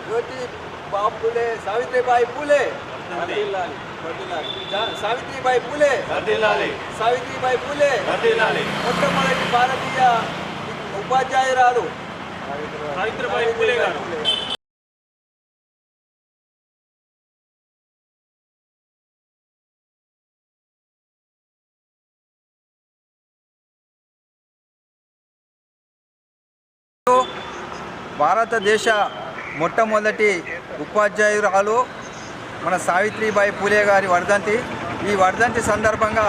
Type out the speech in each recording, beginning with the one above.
జ్యోతి బాపు ఫులే, సావిత్రిబాయి ఫులే, సావిత్రిబాయి ఫులే, సావిత్రిబాయి ఫులే మొట్టమొదటి భారతీయ ఉపాధ్యాయురాలు సావిత్రిబాయి ఫులే గారు. భారతదేశ మొట్టమొదటి ఉపాధ్యాయురాలు మన సావిత్రిబాయి ఫులే గారి వర్ధంతి. ఈ వర్ధంతి సందర్భంగా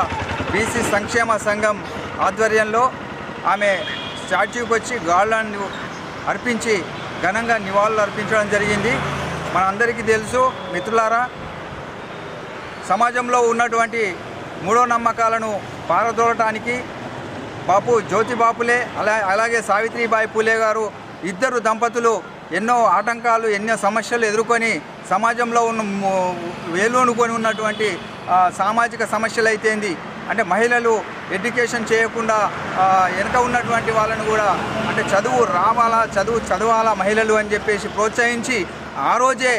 బీసీ సంక్షేమ సంఘం ఆధ్వర్యంలో ఆమె స్టాచ్యూకి వచ్చి గాళ్ళను అర్పించి ఘనంగా నివాళులు అర్పించడం జరిగింది. మనందరికీ తెలుసు మిత్రులారా, సమాజంలో ఉన్నటువంటి మూఢ నమ్మకాలను పారదోలటానికి బాపు జ్యోతి బాపులే అలాగే సావిత్రిబాయి ఫులే గారు ఇద్దరు దంపతులు ఎన్నో ఆటంకాలు ఎన్నో సమస్యలు ఎదుర్కొని సమాజంలో ఉన్న వేలునుకొని ఉన్నటువంటి సామాజిక సమస్యలు అయితేంది అంటే మహిళలు ఎడ్యుకేషన్ చేయకుండా వెనక ఉన్నటువంటి వాళ్ళను కూడా అంటే చదవాలా మహిళలు అని చెప్పేసి ప్రోత్సహించి ఆ రోజే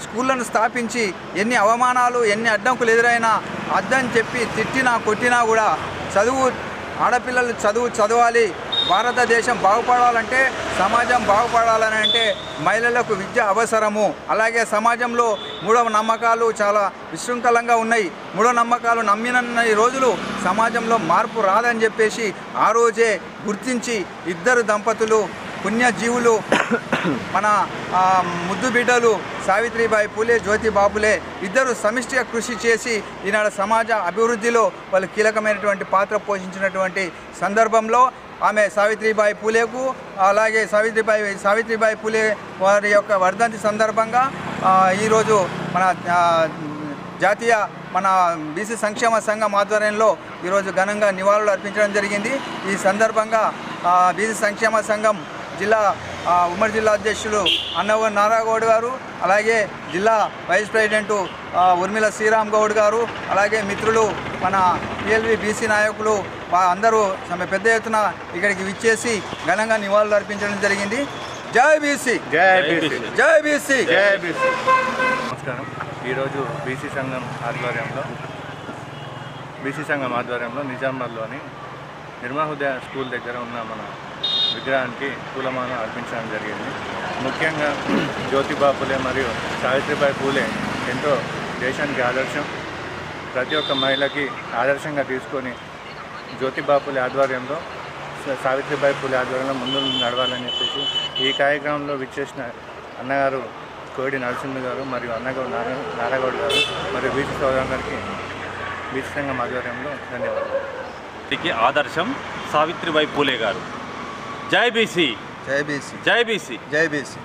స్కూళ్ళను స్థాపించి ఎన్ని అవమానాలు ఎన్ని అడ్డంకులు ఎదురైనా అద్దని చెప్పి తిట్టినా కొట్టినా కూడా ఆడపిల్లలు చదవాలి, భారతదేశం బాగుపడాలంటే సమాజం బాగుపడాలని అంటే మహిళలకు విద్య అవసరము. అలాగే సమాజంలో మూఢ నమ్మకాలు చాలా విశృంఖలంగా ఉన్నాయి. మూఢ నమ్మకాలు నమ్మిన రోజులు సమాజంలో మార్పు రాదని చెప్పేసి ఆ రోజే గుర్తించి ఇద్దరు దంపతులు పుణ్యజీవులు మన ముద్దు బిడ్డలు సావిత్రిబాయి ఫులే జ్యోతి బాపులే ఇద్దరు సమిష్టిగా కృషి చేసి ఈనాడు సమాజ అభివృద్ధిలో వాళ్ళు కీలకమైనటువంటి పాత్ర పోషించినటువంటి సందర్భంలో ఆమె సావిత్రిబాయి ఫులేకు అలాగే సావిత్రిబాయి ఫులే వారి యొక్క వర్ధంతి సందర్భంగా ఈరోజు మన జాతీయ మన బీసీ సంక్షేమ సంఘం ఆధ్వర్యంలో ఈరోజు ఘనంగా నివాళులు అర్పించడం జరిగింది. ఈ సందర్భంగా బీసీ సంక్షేమ సంఘం ఉమ్మడి జిల్లా అధ్యక్షులు అన్నవ నారాగౌడ్ గారు, అలాగే జిల్లా వైస్ ప్రెసిడెంట్ ఉర్మిల శ్రీరామ్ గౌడ్ గారు, అలాగే మిత్రులు మన పిఎల్వి బీసీ నాయకులు అందరూ పెద్ద ఎత్తున ఇక్కడికి విచ్చేసి ఘనంగా నివాళులు అర్పించడం జరిగింది. జై బీసీ, జై బీసీ, జై బీసీ, జై బీసీ. నమస్కారం. ఈరోజు బీసీ సంఘం ఆధ్వర్యంలో నిజామాబాద్లోని నిర్మహోదయ స్కూల్ దగ్గర ఉన్న మన విగ్రహానికి పూలమాల అర్పించడం జరిగింది. ముఖ్యంగా జ్యోతిబా ఫులే మరియు సావిత్రిబాయి ఫులే ఎంతో దేశానికి ఆదర్శం. ప్రతి ఒక్క మహిళకి ఆదర్శంగా తీసుకొని జ్యోతిబా ఫులే ఆధ్వర్యంలో సావిత్రిబాయి ఫులే ఆధ్వర్యంలో ముందు నడవాలని చెప్పేసి ఈ కార్యక్రమంలో విచ్చేసిన అన్నగారు కోడి నరసింహ గారు మరియు అన్నగారు నారాగౌడ్ గారు మరియు బీసీ సోదరులందరికీ బీసీ సంఘం ఆధ్వర్యంలో ధన్యవాదాలు. ఆదర్శం సావిత్రిబాయి ఫులే గారు. జై బీసీ, జై బీసీ, జై బీసీ, జై బీసీ.